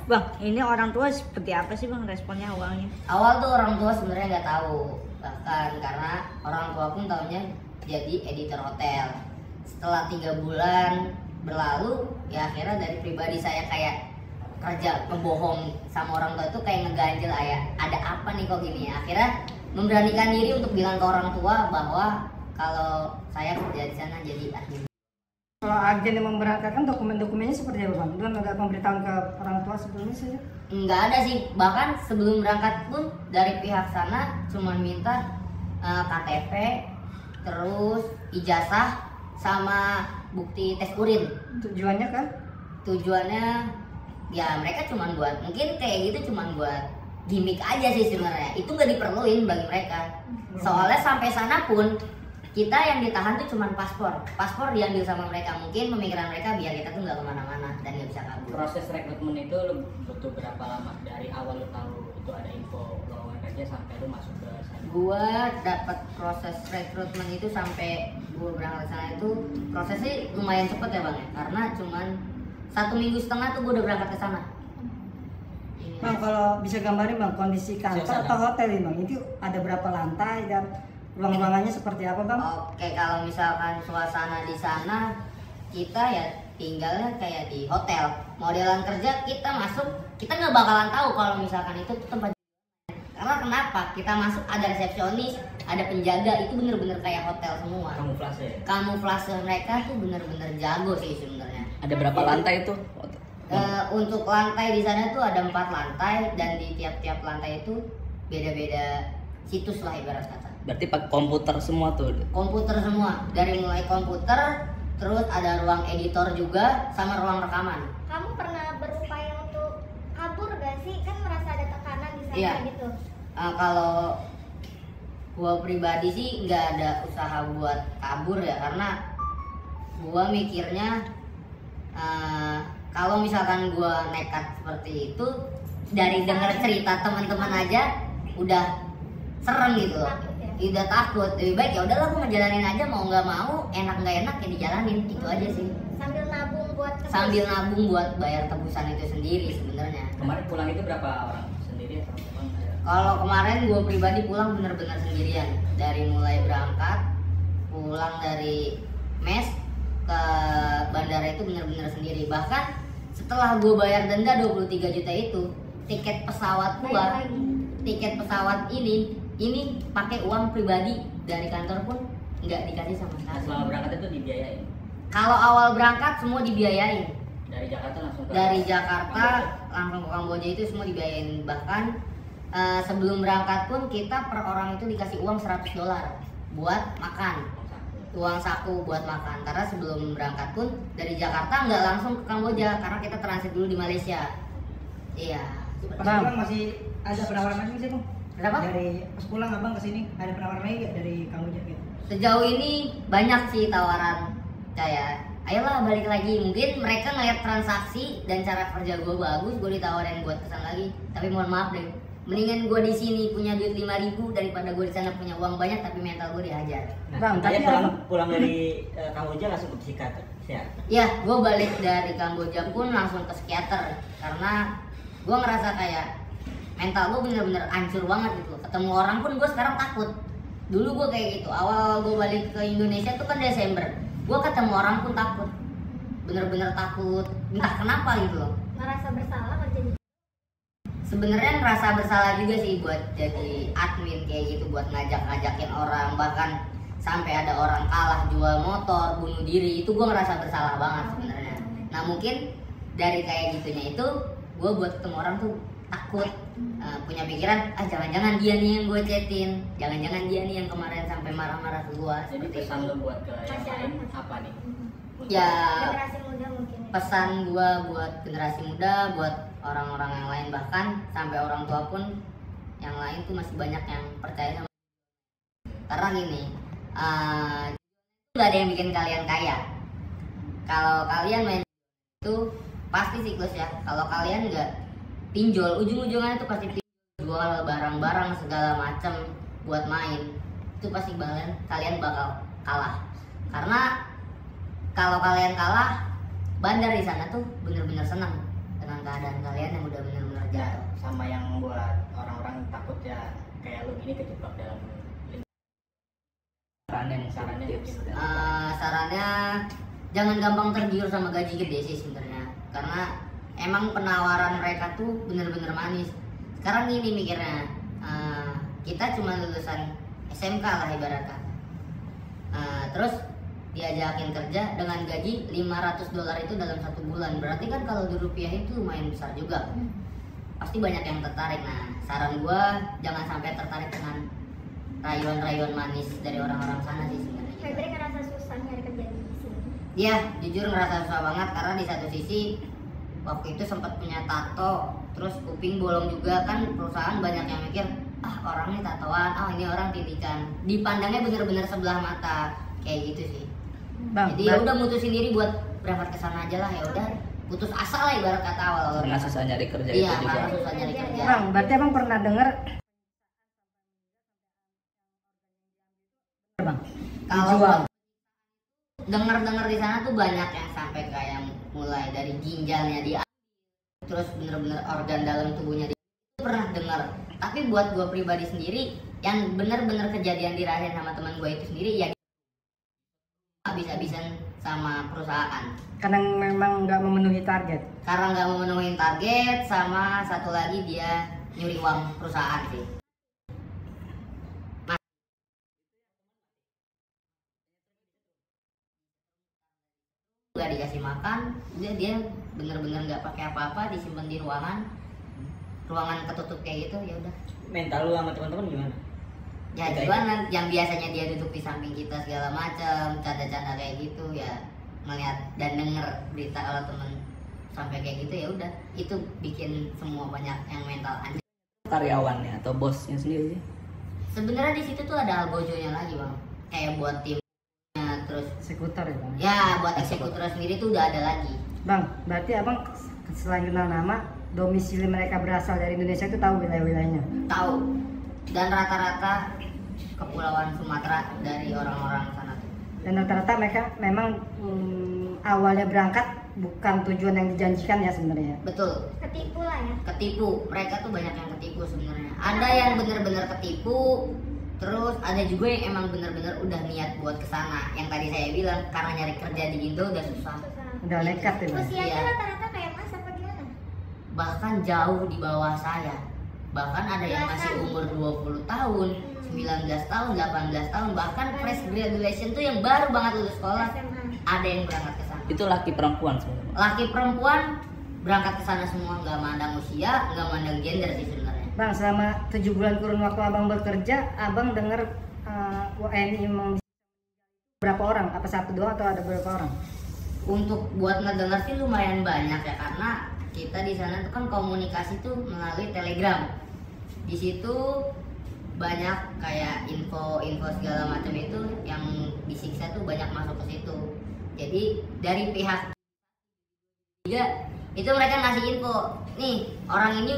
Bang, ini orang tua seperti apa sih bang responnya awalnya? Awal tuh orang tua sebenarnya nggak tahu, bahkan karena orang tua pun tahunya jadi editor hotel. Setelah 3 bulan berlalu, ya akhirnya dari pribadi saya kayak kerja pembohong sama orang tua itu kayak ngeganjel, ayah ada apa nih kok gini. Akhirnya memberanikan diri untuk bilang ke orang tua bahwa kalau saya kerja di sana jadi admin. Kalau agen yang memberangkatkan dokumen-dokumennya seperti apa bang? Belum ada pemberitahuan ke orang tua sebelumnya sih? Nggak ada sih, bahkan sebelum berangkat pun dari pihak sana cuma minta KTP, terus ijazah sama bukti tes urin. Tujuannya kan? Tujuannya ya mereka cuma buat, mungkin kayak gitu cuma buat gimmick aja sih sebenarnya. Itu nggak diperluin bagi mereka. Soalnya sampai sana pun kita yang ditahan tuh cuma paspor diambil sama mereka. Mungkin pemikiran mereka biar kita tuh nggak kemana-mana dan nggak bisa kabur. Proses rekrutmen itu lu butuh berapa lama dari awal lu tahu itu ada info lowongan kerja sampai lu masuk ke sana? Gua dapat proses rekrutmen itu sampai gua berangkat ke sana itu prosesnya lumayan cepet ya bang ya, karena cuman 1,5 minggu tuh gua udah berangkat ke sana. Bang, kalau bisa gambarin bang kondisi kantor Suasana. atau hotel ini bang, itu ada berapa lantai dan ruang-ruangannya seperti apa bang? Oke, kalau misalkan suasana di sana kita ya tinggalnya kayak di hotel. Modelan kerja kita masuk, kita nggak bakalan tahu kalau misalkan itu tuh tempat. Karena kenapa? Kita masuk ada resepsionis, ada penjaga, itu bener-bener kayak hotel semua. Kamuflase ya? Kamuflase mereka tuh bener-bener jago sih sebenarnya. Ada berapa lantai itu? Untuk lantai di sana tuh ada 4 lantai dan di tiap-tiap lantai itu beda-beda situs lah ibarat kata. Berarti pakai komputer semua tuh? Komputer semua, dari mulai komputer, terus ada ruang editor juga, sama ruang rekaman. Kamu pernah berupaya untuk kabur gak sih? Kan merasa ada tekanan di sana Iya. gitu. Kalau gua pribadi sih nggak ada usaha buat kabur ya, karena gua mikirnya kalau misalkan gua nekat seperti itu, dari dengar cerita teman-teman aja udah serem gitu loh. Takut ya? Udah takut, lebih baik ya udahlah aku ngejalanin aja, mau nggak mau, enak nggak enak ya dijalanin, itu aja sih. Sambil nabung buat tebus. Sambil nabung buat bayar tebusan itu sendiri sebenarnya. Kemarin pulang itu berapa orang? Sendiri atau memang ada? Kalau kemarin gue pribadi pulang bener-bener sendirian. Dari mulai berangkat, pulang dari mes ke bandara itu bener-bener sendiri. Bahkan setelah gue bayar denda 23 juta itu, tiket pesawat gue, Bayar lagi. tiket pesawat ini pakai uang pribadi, dari kantor pun nggak dikasih sama Nah, sekali. selama berangkat itu dibiayain? Kalau awal berangkat semua dibiayain. Dari Jakarta langsung ke? Dari Jakarta langsung ke Kamboja itu semua dibiayain. Bahkan sebelum berangkat pun kita per orang itu dikasih uang $100 buat makan, uang saku buat makan. Karena sebelum berangkat pun dari Jakarta nggak langsung ke Kamboja, karena kita transit dulu di Malaysia. Iya. Pas pulang masih ada penawaran lagi sih bang? Kenapa? Dari pas pulang abang kesini ada penawaran lagi gak dari Kamboja gitu? Sejauh ini banyak sih tawaran kayak ayolah balik lagi. Mungkin mereka ngeliat transaksi dan cara kerja gue bagus, gue ditawarin buat kesan lagi. Tapi mohon maaf deh, mendingan gue di sini punya duit 5.000 daripada gue di sana punya uang banyak tapi mental gue dihajar. Bang, tapi pulang dari Kamboja langsung ke psikiater? Ya, gue balik dari Kamboja pun langsung ke psikiater karena gue ngerasa kayak mental gue bener-bener hancur banget gitu. Ketemu orang pun gue sekarang takut. Dulu gue kayak gitu, awal gue balik ke Indonesia tuh kan Desember. Gue ketemu orang pun takut, bener-bener takut, entah kenapa gitu loh. Ngerasa bersalah kerja di Sebenarnya ngerasa bersalah juga sih buat jadi admin kayak gitu, buat ngajak-ngajakin orang, bahkan sampai ada orang kalah jual motor, bunuh diri, itu gue ngerasa bersalah banget sebenarnya. Nah mungkin dari kayak gitunya itu, gue buat ketemu orang tuh takut, punya pikiran, jangan-jangan dia nih yang gue chatin, jangan-jangan dia nih yang kemarin sampai marah-marah ke gue. Jadi pesan lo buat ke yang lain apa nih? Ya, generasi muda mungkin ya. pesan gue buat generasi muda, buat orang-orang yang lain, bahkan sampai orang tua pun yang lain tuh masih banyak yang percaya sama. Karena gini, nggak ada yang bikin kalian kaya. Kalau kalian main itu pasti siklus ya. Kalau kalian nggak pinjol, ujung-ujungnya tuh pasti jual barang-barang segala macam buat main, itu pasti kalian bakal kalah. Karena kalau kalian kalah, bandar di sana tuh bener-bener senang dengan keadaan kalian yang udah Ya, sama yang buat orang-orang takut ya kayak lu gini kejebak dalam sarannya tips. mungkin. Sarannya jangan gampang tergiur sama gaji gede sih sebenarnya, karena emang penawaran mereka tuh bener-bener manis. Sekarang gini mikirnya, kita cuma lulusan SMK lah ibaratnya, terus diajakin kerja dengan gaji $500 itu dalam 1 bulan, berarti kan kalau di rupiah itu lumayan besar juga, pasti banyak yang tertarik. Nah, saran gua jangan sampai tertarik dengan rayuan-rayuan manis dari orang-orang sana sih sebenarnya. Febri ngerasa susah nyari kerja di sini. Iya, jujur ngerasa susah banget karena di satu sisi waktu itu sempat punya tato, terus kuping bolong juga kan, perusahaan banyak yang mikir orang ini tatoan, ini orang titikan, dipandangnya bener-bener sebelah mata kayak gitu sih. Bang, Jadi ya udah mutusin diri buat berangkat ke sana aja lah, ya udah putus asa lah ibarat kata awal. Karena susah nyari kerja Iya, itu juga. karena susah nyari kerja. Bang, berarti abang pernah dengar Bang, Kalau dijual. dengar-dengar di sana tuh banyak yang sampai kayak mulai dari ginjalnya di terus bener-bener organ dalam tubuhnya di pernah dengar. Tapi buat gue pribadi sendiri yang bener-bener kejadian dirasain sama teman gue itu sendiri ya habis-habisan sama perusahaan Karena memang nggak memenuhi target. karena nggak memenuhi target, sama satu lagi dia nyuri uang perusahaan sih. Nggak dikasih makan, dia bener-bener nggak pakai apa-apa, disimpan di ruangan ketutup kayak gitu, ya udah. Mental lu sama teman-teman gimana? Ya gimana, yang biasanya dia duduk di samping kita segala macam, canda-canda kayak gitu ya, ngeliat dan denger berita kalau temen sampai kayak gitu, ya udah itu bikin semua banyak yang mental anjir. Karyawannya atau bosnya sendiri sih. Sebenarnya di situ tuh ada algojonya lagi bang, kayak buat timnya, terus Eksekutor ya Bang. ya buat eksekutor sendiri tuh udah ada lagi. Bang, berarti abang selain kenal nama, domisili mereka berasal dari Indonesia itu tahu wilayah-wilayahnya. Tahu, dan rata-rata kepulauan Sumatera dari orang-orang sana tuh. Dan rata-rata mereka memang awalnya berangkat bukan tujuan yang dijanjikan ya sebenarnya. Betul, Ketipu lah ya. ketipu. Mereka tuh banyak yang ketipu sebenarnya. Ada yang bener-bener ketipu, terus ada juga yang emang bener-bener udah niat buat kesana. Yang tadi saya bilang karena nyari kerja di Indo udah susah. Susah. Udah nekat ya Bang. Usianya Iya. rata-rata kayak mas apa gimana? Bahkan jauh di bawah saya. Bahkan ada yang masih umur 20 tahun, 19 tahun, 18 tahun, bahkan fresh graduation tuh yang baru banget lulus sekolah. SMA. Ada yang berangkat ke sana. Itu laki perempuan sebenarnya. Laki perempuan berangkat ke sana semua, nggak mandang usia, nggak mandang gender sih sebenarnya. Bang, selama 7 bulan kurun waktu abang bekerja, abang dengar WNI berapa orang? Apa satu doang atau ada berapa orang? Untuk buat ngedenger sih lumayan banyak ya, karena kita di sana tuh kan komunikasi tuh melalui Telegram. Di situ banyak kayak info segala macam itu yang disiksa tuh banyak masuk ke situ. Jadi dari pihak juga itu mereka ngasih info, nih orang ini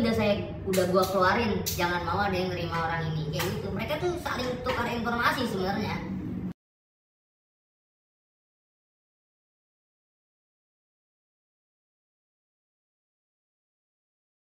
udah gua keluarin, jangan mau ada yang nerima orang ini kayak gitu. Mereka tuh saling tukar informasi sebenarnya.